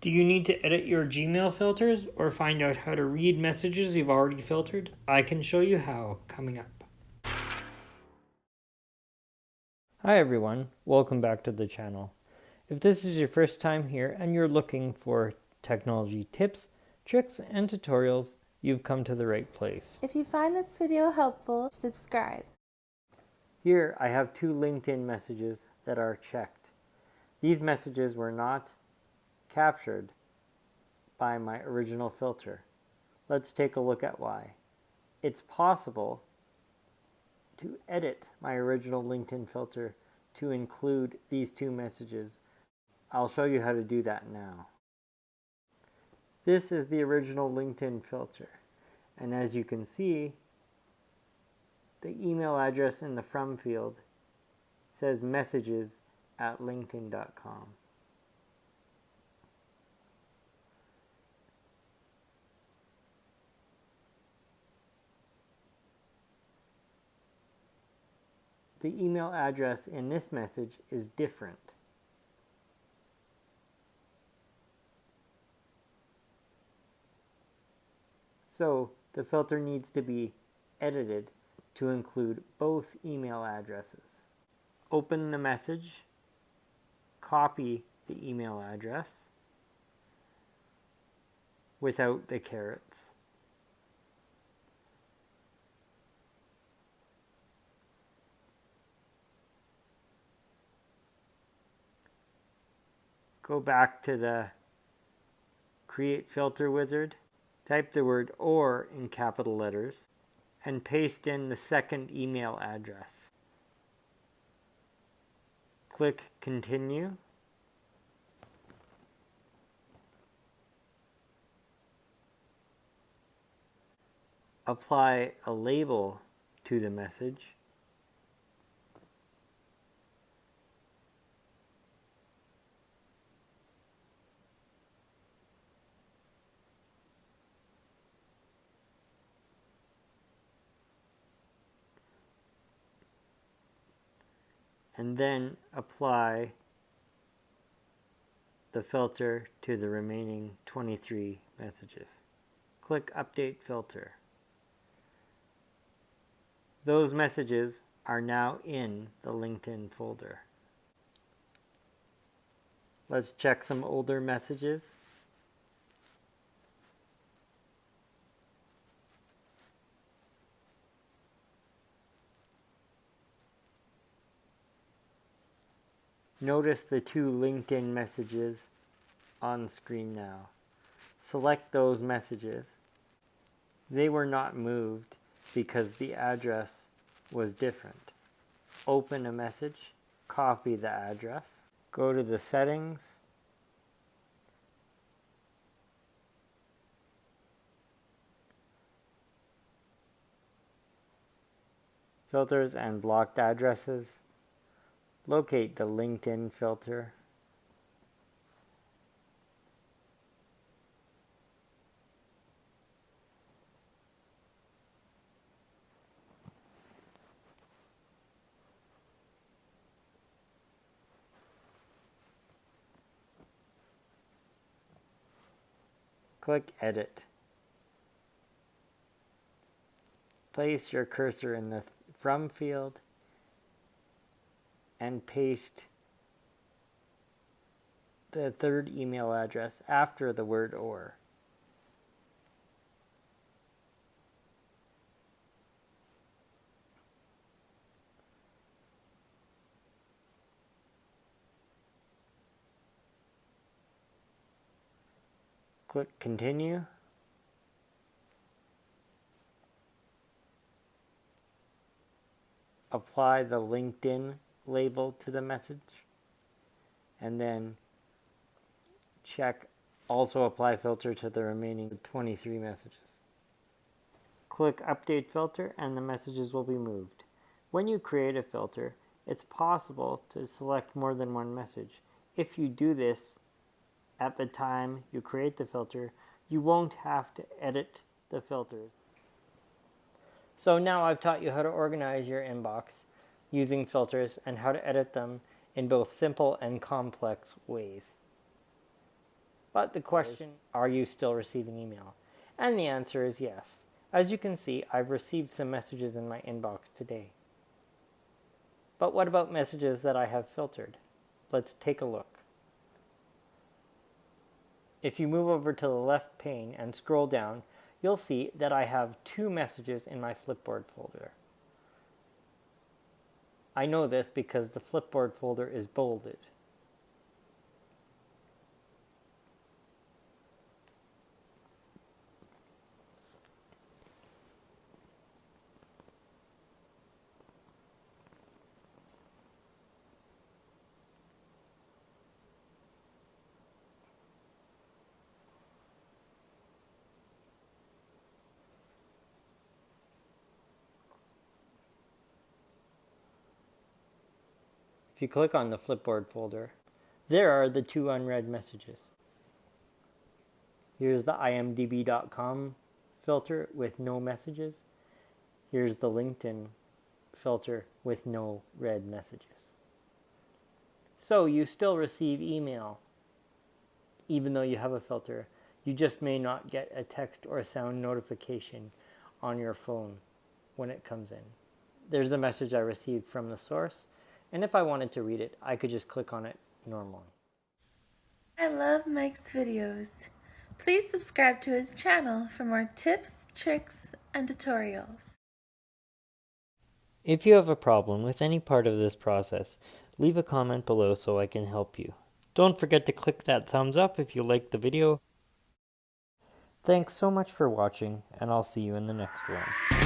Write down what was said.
Do you need to edit your Gmail filters or find out how to read messages you've already filtered? I can show you how coming up. Hi everyone, welcome back to the channel. If this is your first time here and you're looking for technology tips, tricks, and tutorials, you've come to the right place. If you find this video helpful, subscribe. Here I have two LinkedIn messages that are checked. These messages were not captured by my original filter. Let's take a look at why. It's possible to edit my original LinkedIn filter to include these two messages. I'll show you how to do that now. This is the original LinkedIn filter, and as you can see, the email address in the from field says messages@linkedin.com. The email address in this message is different. So the filter needs to be edited to include both email addresses. Open the message, copy the email address without the carets. Go back to the Create Filter wizard, type the word OR in capital letters, and paste in the second email address. Click Continue. Apply a label to the message. And then apply the filter to the remaining 23 messages. Click Update Filter. Those messages are now in the LinkedIn folder. Let's check some older messages. Notice the two LinkedIn messages on screen now. Select those messages. They were not moved because the address was different. Open a message, copy the address, go to the settings, filters and blocked addresses. Locate the LinkedIn filter. Click Edit. Place your cursor in the From field and paste the third email address after the word OR. Click Continue. Apply the LinkedIn label to the message, and then check Also apply filter to the remaining 23 messages. Click Update Filter and the messages will be moved. When you create a filter, it's possible to select more than one message. If you do this at the time you create the filter, you won't have to edit the filters. So now I've taught you how to organize your inbox using filters and how to edit them in both simple and complex ways. But the question, are you still receiving email? And the answer is yes. As you can see, I've received some messages in my inbox today. But what about messages that I have filtered? Let's take a look. If you move over to the left pane and scroll down, you'll see that I have 2 messages in my Flipboard folder. I know this because the Flipboard folder is bolded. If you click on the Flipboard folder, there are the 2 unread messages. Here's the imdb.com filter with no messages. Here's the LinkedIn filter with no read messages. So you still receive email, even though you have a filter. You just may not get a text or a sound notification on your phone when it comes in. There's a message I received from the source, and if I wanted to read it, I could just click on it normally. I love Mike's videos. Please subscribe to his channel for more tips, tricks, and tutorials. If you have a problem with any part of this process, leave a comment below so I can help you. Don't forget to click that thumbs up if you liked the video. Thanks so much for watching, and I'll see you in the next one.